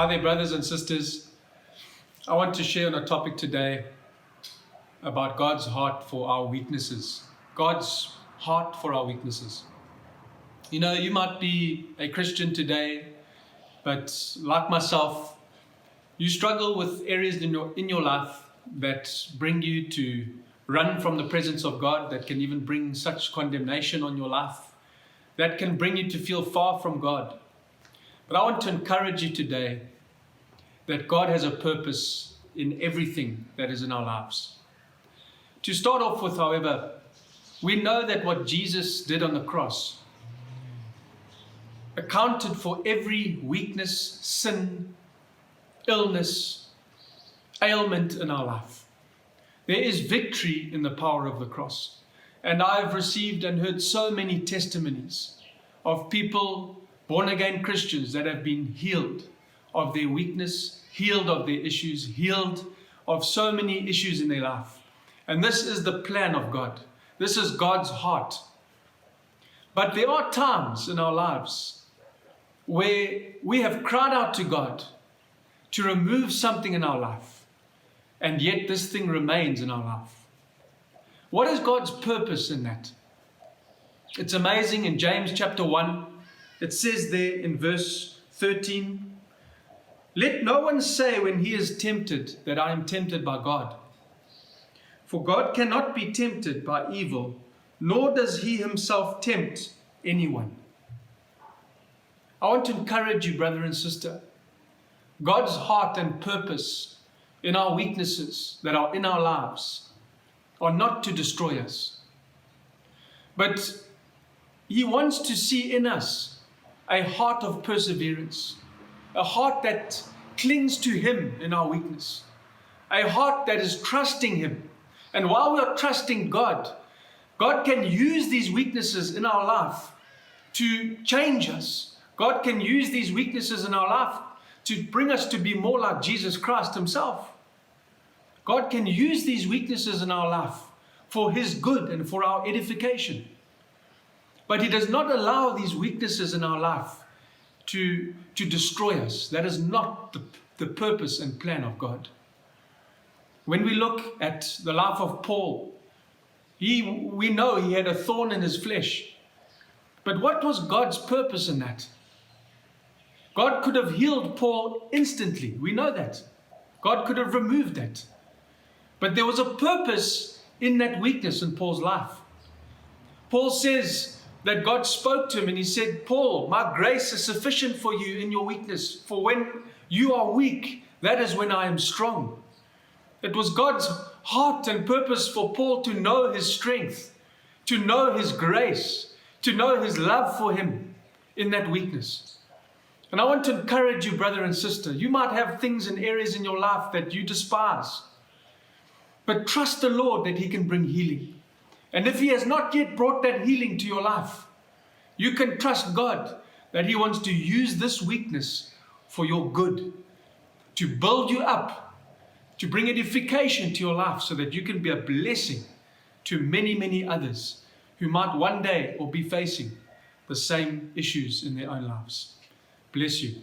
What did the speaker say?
Hi there, brothers and sisters. I want to share on a topic today about God's heart for our weaknesses. God's heart for our weaknesses. You know, you might be a Christian today, but like myself, you struggle with areas in your life that bring you to run from the presence of God, that can even bring such condemnation on your life, that can bring you to feel far from God. But I want to encourage you today that God has a purpose in everything that is in our lives. To start off with, however, we know that what Jesus did on the cross accounted for every weakness, sin, illness, ailment in our life. There is victory in the power of the cross. And I've received and heard so many testimonies of people, born-again Christians, that have been healed of their weakness, healed of their issues, healed of so many issues in their life. And this is the plan of God. This is God's heart. But there are times in our lives where we have cried out to God to remove something in our life, and yet this thing remains in our life. What is God's purpose in that? It's amazing. In James chapter 1, it says there in verse 13, "Let no one say when he is tempted that I am tempted by God. For God cannot be tempted by evil, nor does he himself tempt anyone." I want to encourage you, brother and sister. God's heart and purpose in our weaknesses that are in our lives are not to destroy us, but he wants to see in us a heart of perseverance, a heart that clings to him in our weakness, a heart that is trusting him. And while we are trusting God, God can use these weaknesses in our life to change us. God can use these weaknesses in our life to bring us to be more like Jesus Christ himself. God can use these weaknesses in our life for his good and for our edification. But he does not allow these weaknesses in our life to destroy us. That is not the purpose and plan of God. When we look at the life of Paul, we know he had a thorn in his flesh. But what was God's purpose in that? God could have healed Paul instantly. We know that. God could have removed that. But there was a purpose in that weakness in Paul's life. Paul says that God spoke to him and he said, "Paul, my grace is sufficient for you in your weakness. For when you are weak, that is when I am strong." It was God's heart and purpose for Paul to know his strength, to know his grace, to know his love for him in that weakness. And I want to encourage you, brother and sister. You might have things and areas in your life that you despise, but trust the Lord that he can bring healing. And if he has not yet brought that healing to your life, you can trust God that he wants to use this weakness for your good, to build you up, to bring edification to your life so that you can be a blessing to many, many others who might one day or be facing the same issues in their own lives. Bless you.